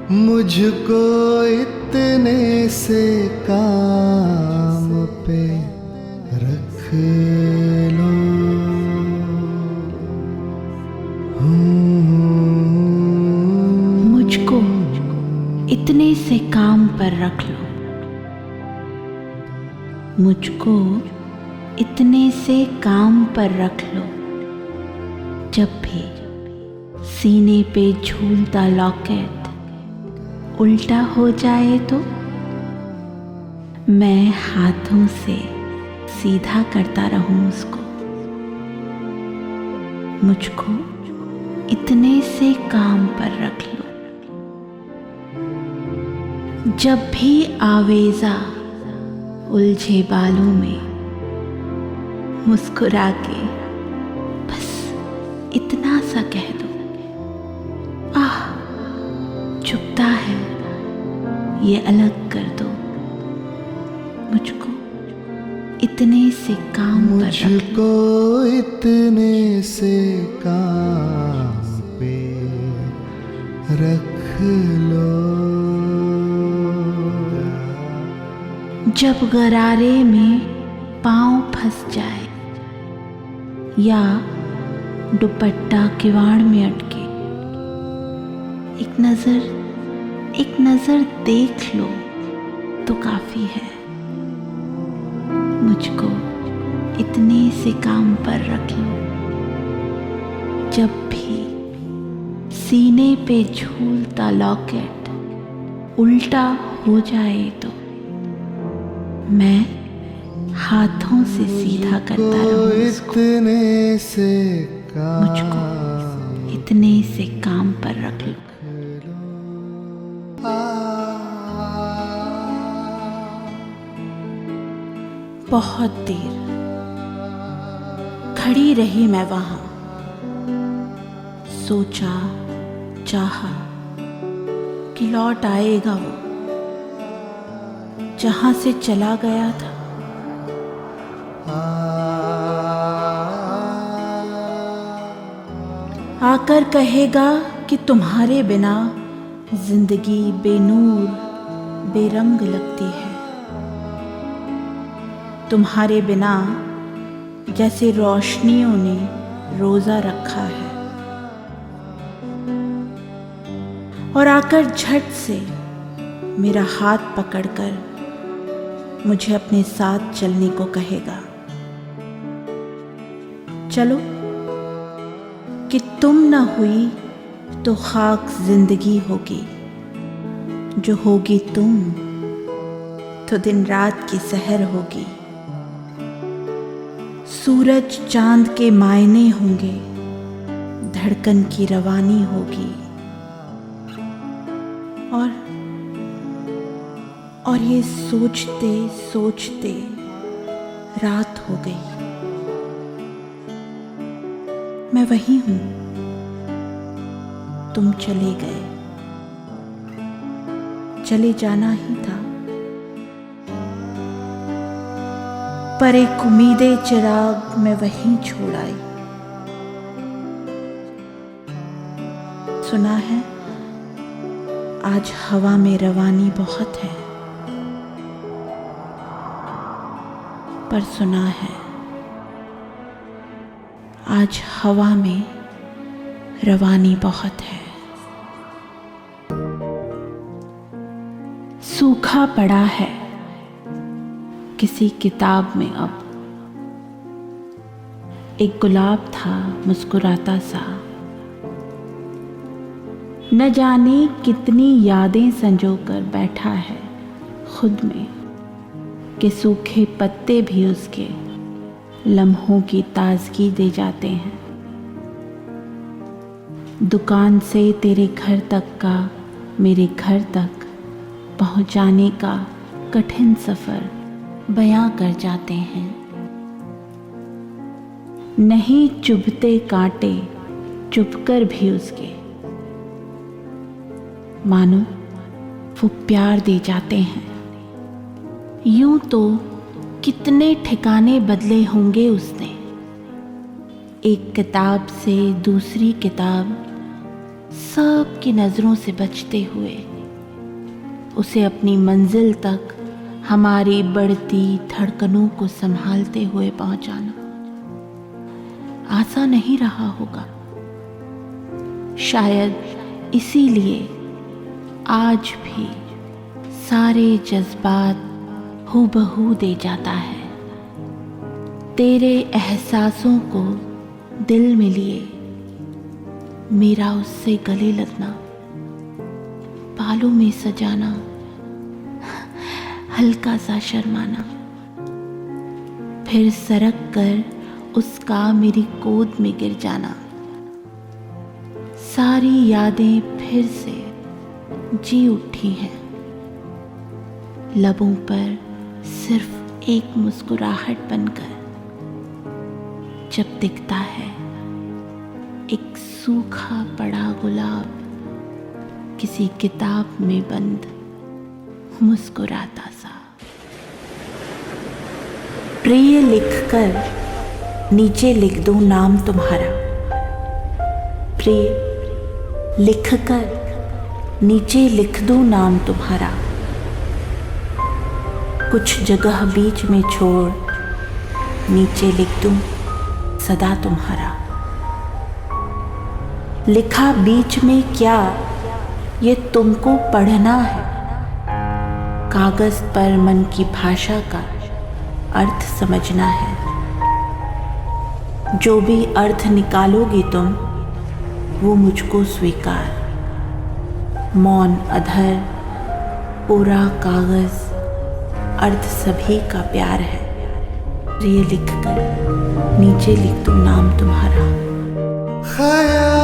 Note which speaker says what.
Speaker 1: मुझको इतने से काम पे रख लो।
Speaker 2: मुझको इतने से काम पर रख लो। मुझको इतने से काम पर रख लो। जब भी सीने पे झूलता लॉकेट उल्टा हो जाए तो मैं हाथों से सीधा करता रहूं उसको। मुझको इतने से काम पर रख लो। जब भी आवेजा उलझे बालों में मुस्कुरा के बस इतना सा कह दो, आह चुभता है ये अलग कर दो। मुझको इतने से काम पर रख लो।
Speaker 1: मुझको इतने से काम पे रख लो।
Speaker 2: जब गरारे में पाँव फंस जाए या दुपट्टा किवाड़ में अटके, एक नजर देख लो तो काफी है। मुझको इतने से काम पर रख लो। जब भी सीने पे झूलता लॉकेट उल्टा हो जाए तो मैं हाथों से सीधा करता रहूं उसको।
Speaker 1: इतने से
Speaker 2: मुझको इतने से काम पर रख लो। बहुत देर खड़ी रही मैं वहां, सोचा चाहा कि लौट आएगा वो जहां से चला गया था। आकर कहेगा कि तुम्हारे बिना जिंदगी बेनूर बेरंग लगती है। तुम्हारे बिना जैसे रोशनियों ने रोजा रखा है। और आकर झट से मेरा हाथ पकड़कर मुझे अपने साथ चलने को कहेगा। चलो कि तुम न हुई तो खाक जिंदगी होगी, जो होगी तुम तो दिन रात की सहर होगी। सूरज चांद के मायने होंगे, धड़कन की रवानी होगी। और ये सोचते सोचते रात हो गई। मैं वही हूं, तुम चले गए। चले जाना ही था, पर एक उम्मीदे चिराग मैं वहीं छोड़ आई। सुना है आज हवा में रवानी बहुत है, पर सुना है आज हवा में रवानी बहुत है। सूखा पड़ा है किसी किताब में अब एक गुलाब था मुस्कुराता सा। न जाने कितनी यादें संजोकर बैठा है खुद में, कि सूखे पत्ते भी उसके लम्हों की ताजगी दे जाते हैं। दुकान से तेरे घर तक का मेरे घर तक पहुंचाने का कठिन सफर बयां कर जाते हैं। नहीं चुभते कांटे चुभकर भी उसके, मानो वो प्यार दे जाते हैं। यूं तो कितने ठिकाने बदले होंगे उसने, एक किताब से दूसरी किताब सबकी नजरों से बचते हुए उसे अपनी मंजिल तक हमारी बढ़ती धड़कनों को संभालते हुए पहुंचाना आसान नहीं रहा होगा। शायद इसीलिए आज भी सारे जज्बात हूबहू दे जाता है। तेरे एहसासों को दिल में लिए मेरा उससे गले लगना, बालों में सजाना, हल्का सा शर्माना, फिर सरक कर उसका मेरी गोद में गिर जाना, सारी यादें फिर से जी उठी हैं। लबों पर सिर्फ एक मुस्कुराहट बनकर जब दिखता है एक सूखा पड़ा गुलाब किसी किताब में बंद मुस्कुराता सा। प्रिय लिखकर नीचे लिख दूं नाम तुम्हारा, प्रिय लिखकर नीचे लिख दूं नाम तुम्हारा, कुछ जगह बीच में छोड़ नीचे लिख दूं सदा तुम्हारा। लिखा बीच में क्या ये तुमको पढ़ना है, कागज पर मन की भाषा का अर्थ समझना है। जो भी अर्थ निकालोगी तुम वो मुझको स्वीकार। मौन अधर पूरा कागज अर्थ सभी का प्यार है। ये लिखकर नीचे लिख दूं नाम तुम्हारा।
Speaker 1: ख्याल